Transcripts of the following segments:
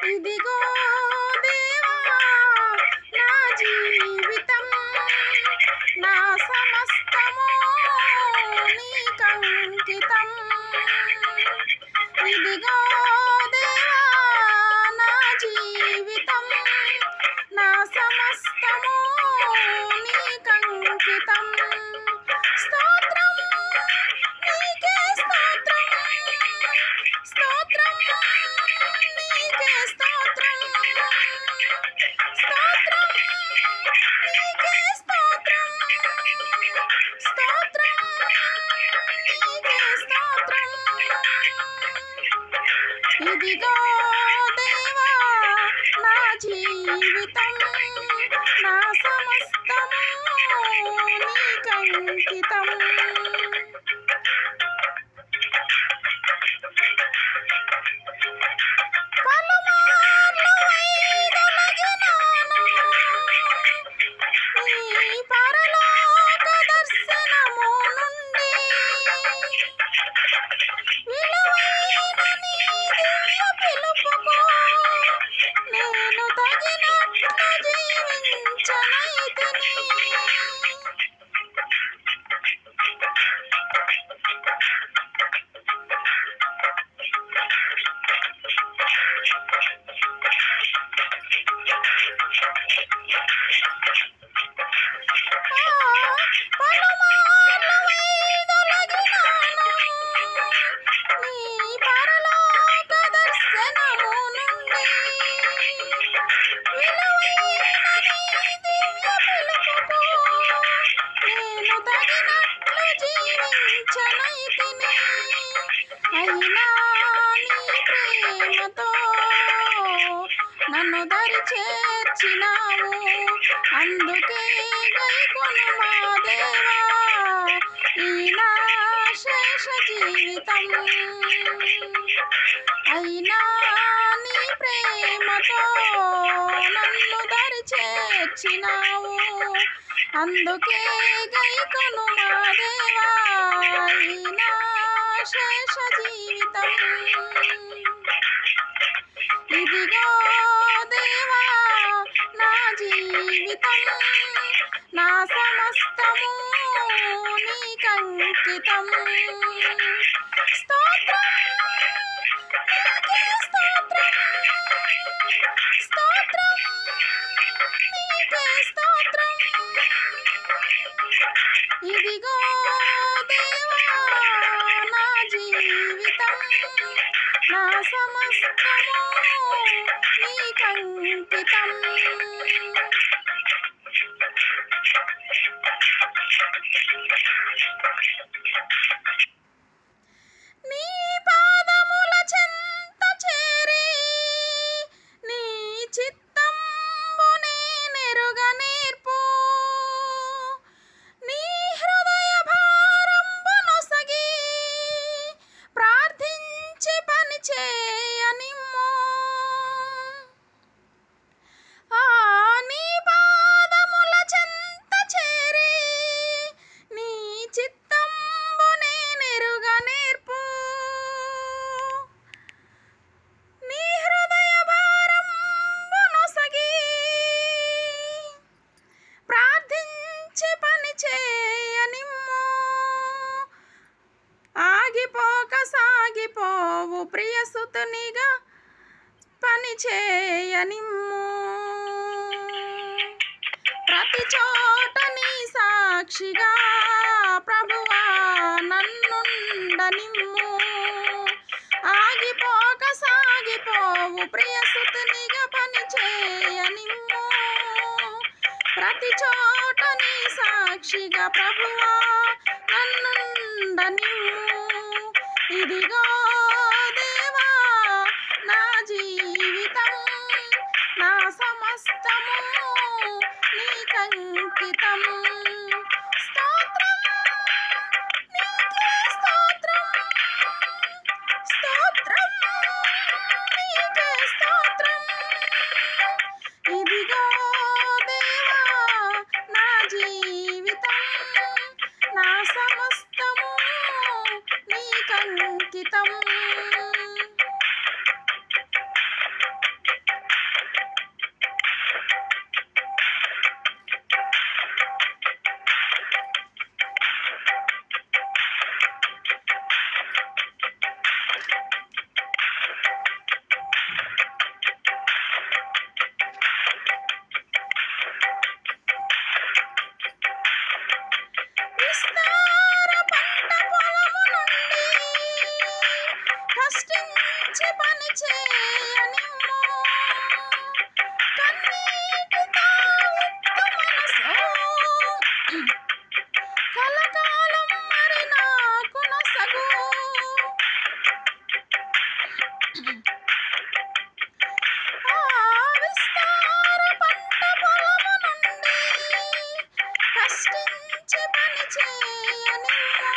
ఇదిగో దేవా నా జీవితం, నా సమస్తము నీకంకితం. ఇదిగో దేవా నా జీవితం, నా సమస్తము నీకంకితం. స్తోత్రం నీకే స్తోత్రం, స్తోత్రం నీకే స్తోత్రం, స్తోత్రం నీకే స్తోత్రం, స్తోత్రం నీకే స్తోత్రం. ఇదిగో దేవా నా జీవితం, నా సమస్తము నీకంకితం. పలుమార్లు వైదొలగినాను నీ పరలోక దర్శనము నుండి, విలువైన నీ దివ్య పిలుపుకు నేను తగినట్లు జీవించనైతిని. పలుమార్లు వైదొలగినాను నీ పరలోక దర్శనము నుండి, విలువైన నీ దివ్య పిలుపుకు నేను తగినట్లు జీవించనైతిని. అయినా నీ ప్రేమతో నన్ను దరి చేర్చినావు, అందుకే గైకొను మా దేవా ఈ నా శేష జీవితం. అయినా నీ ప్రేమతో నన్ను దరి చేర్చినావు, అందుకే గైకొను మా దేవా ఈ నా శేష జీవితం. ఇదిగో దేవా నా జీవితం, నా సమస్తము నీకంకితం. స్తోత్రం నీకే స్తోత్రం, స్తోత్రం నీకే స్తోత్రం. ఇదిగో దేవా నా జీవితం, నా సమస్తము నీకంకితం. నీ పాదముల చెంత చేరి నీ చిత్తంబునే నెరుగనేర్పు, నీ హృదయ భారంబునొసగి ప్రార్థించి పని చేయనిమ్ము. నీ పాదముల చెంత చేరి నీ చిత్తంబునే నెరుగనేర్పు, నీ హృదయ భారంబునొసగి ప్రార్థించి పని చేయనిమ్ము. ఆగిపోక సాగిపోవు ప్రియసుతునిగా పని చేయనిమ్ము. ప్రతి చోట నీ సాక్షిగా ప్రభువా నన్నుండనిమ్ము. ఆగిపోక సాగిపోవు ప్రియసుతునిగా పని చేయనిమ్ము. ప్రతి చోట నీ సాక్షిగా ప్రభువా నన్నుండనిమ్ము. ఇదిగో దేవా నా జీవితం, నా సమస్తము నీకంకితం. స్తోత్రం నీకే స్తోత్రం, స్తోత్రం నీకే స్తోత్రం. ఇదిగో దేవా నా జీవితం, నా సమస్తము నీకంకితం. చేయనిమ్ము. కన్నీటితో విత్తు మనసు కలకాలం మరి నాకు నొసగు. ఆ విస్తార పంట పొలము నుండి కష్టించి పని చేయనిమ్ము.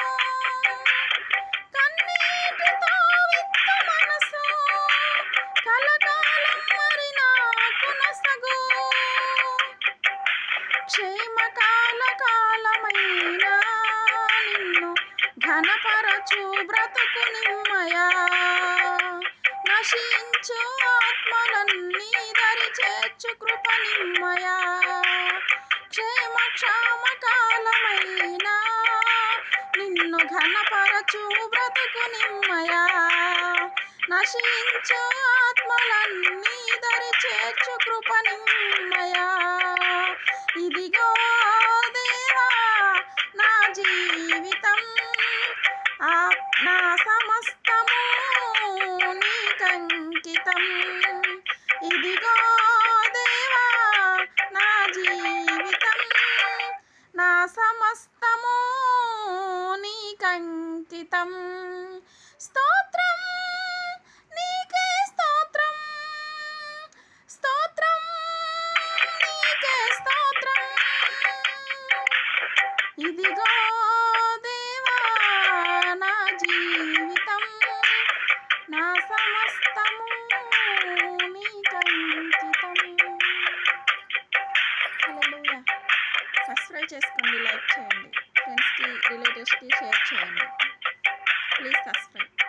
కన్నీటితో విత్తు మనసు కలకాలం మరి నాకు నొసగు. క్షేమకాల కాలమైన నిన్ను ఘనపరచు బ్రతుకు నిమ్మయా. నశించు ఆత్మలన్నీ దరి చేర్చు కృప నిమ్మయా. క్షేమ కాలమైన నిన్ను ఘనపరచు బ్రతుకు నిమ్మయా. నశించు ఆత్మలన్నీ దరి చేర్చు కృప నిమ్మయా. ఇదిగో దేవా నా జీవితం, నా సమస్తము నీకంకితం. ఇదిగో దేవా నా జీవితం, నా సమస్తము నీకంకితం. స్తోత్రం నీకే స్తోత్రం, స్తోత్రం నీకే స్తోత్రం. ఇదిగో దేవా నా జీవితం, నా సమస్తము నీకంకితం. హల్లెలూయా. సబ్స్క్రైబ్ చేసుకోండి, లైక్ చేయండి, ఫ్రెండ్స్కి రిలేటివ్స్కి షేర్ చేయండి. Please subscribe.